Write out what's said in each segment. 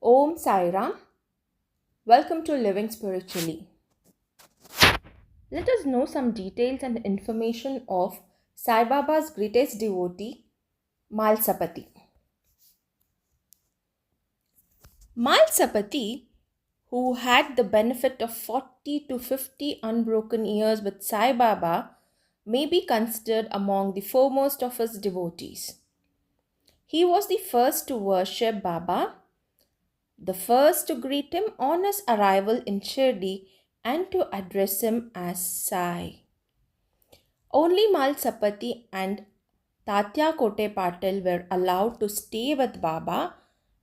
Om Sai Ram. Welcome to Living Spiritually. Let us know some details and information of Sai Baba's greatest devotee, Mahalsapathi. Mahalsapathi, who had the benefit of 40 to 50 unbroken years with Sai Baba, may be considered among the foremost of his devotees. He was the first to worship Baba, the first to greet him on his arrival in Shirdi and to address him as Sai. Only Mahalsapathi and Tatya Kote Patil were allowed to stay with Baba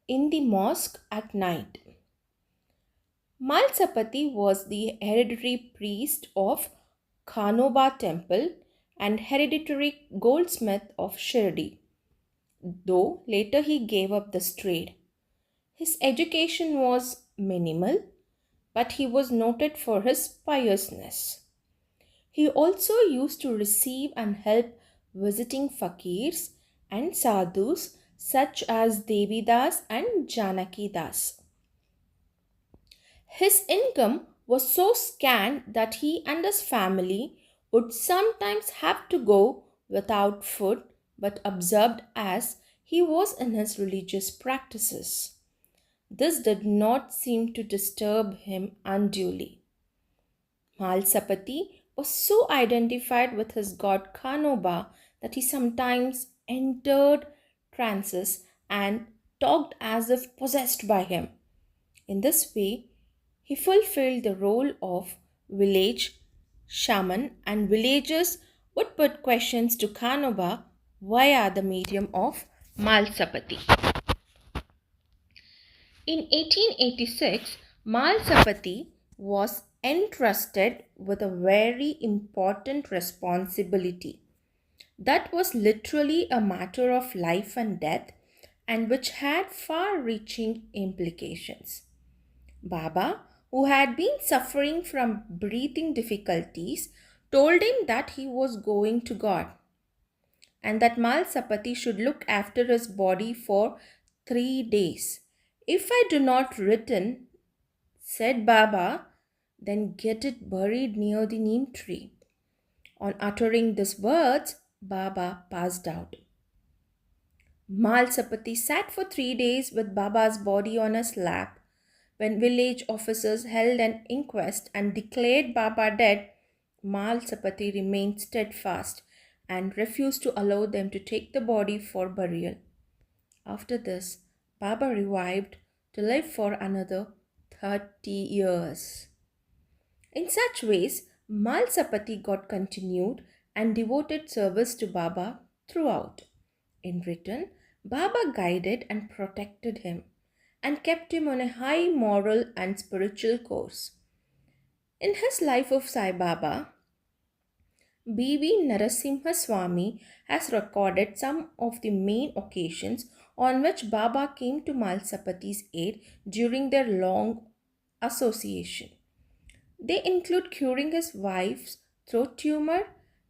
in the mosque at night. Mahalsapathi was the hereditary priest of Khanoba temple and hereditary goldsmith of Shirdi, though later he gave up this trade. His education was minimal, but he was noted for his piousness. He also used to receive and help visiting fakirs and sadhus such as Devi Das and Janaki Das. His income was so scant that he and his family would sometimes have to go without food, but observed as he was in his religious practices. This did not seem to disturb him unduly. Mahalsapathi was so identified with his god Khanoba that he sometimes entered trances and talked as if possessed by him. In this way, he fulfilled the role of village shaman, and villagers would put questions to Khanoba via the medium of Mahalsapathi. In 1886, Mahalsapathi was entrusted with a very important responsibility that was literally a matter of life and death and which had far reaching implications. Baba, who had been suffering from breathing difficulties, told him that he was going to God and that Mahalsapathi should look after his body for 3 days. If I do not return, said Baba, then get it buried near the neem tree. On uttering these words, Baba passed out. Mahalsapathi sat for 3 days with Baba's body on his lap. When village officers held an inquest and declared Baba dead, Mahalsapathi remained steadfast and refused to allow them to take the body for burial. After this, Baba revived to live for another 30 years. In such ways, Mahalsapathi got continued and devoted service to Baba throughout. In return, Baba guided and protected him and kept him on a high moral and spiritual course. In his life of Sai Baba, B.V. Narasimha Swami has recorded some of the main occasions on which Baba came to Mahalsapathi's aid during their long association. They include curing his wife's throat tumor,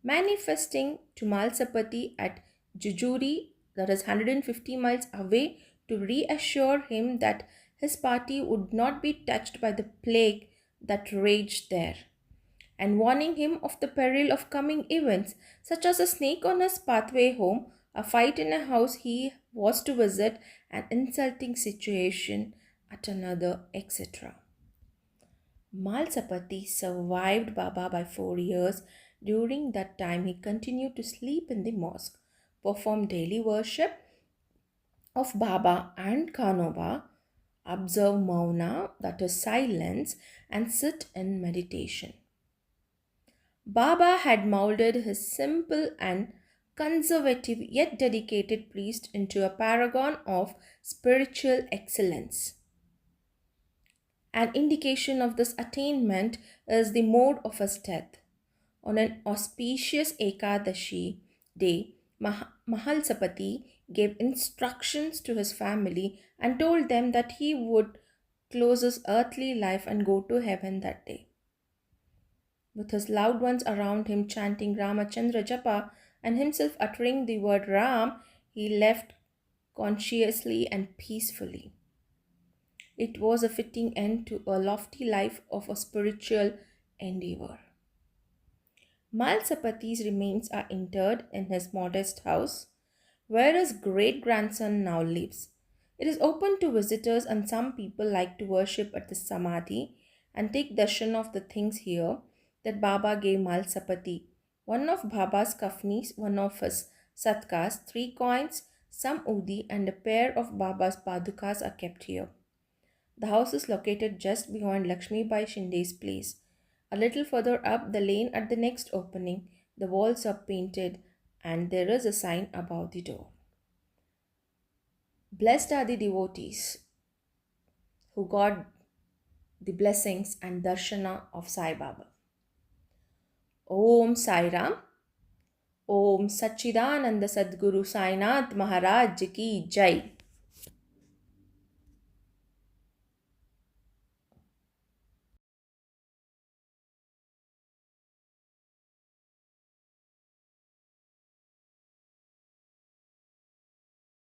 manifesting to Mahalsapathi at Jujuri, that is 150 miles away, to reassure him that his party would not be touched by the plague that raged there, and warning him of the peril of coming events, such as a snake on his pathway home, a fight in a house he was to visit, an insulting situation at another, etc. Mahalsapathi survived Baba by 4 years. During that time, he continued to sleep in the mosque, perform daily worship of Baba and Khanoba, observe mauna, that is silence, and sit in meditation. Baba had molded his simple and conservative yet dedicated priest into a paragon of spiritual excellence. An indication of this attainment is the mode of his death. On an auspicious Ekadashi day, Mahalsapathi gave instructions to his family and told them that he would close his earthly life and go to heaven that day. With his loved ones around him chanting Ramachandra Japa and himself uttering the word Ram, he left consciously and peacefully. It was a fitting end to a lofty life of a spiritual endeavor. Mahalsapathi's remains are interred in his modest house, where his great grandson now lives. It is open to visitors, and some people like to worship at the Samadhi and take darshan of the things here that Baba gave Mahalsapati. One of Baba's kafnis, one of his satkas, 3 coins, some udi, and a pair of Baba's padukas are kept here. The house is located just beyond Lakshmi Bai Shinde's place. A little further up the lane at the next opening, the walls are painted and there is a sign above the door. Blessed are the devotees who got the blessings and darshana of Sai Baba. Om Sai Ram. Om Sachidananda Sadguru Sainath Maharaj Ki Jai.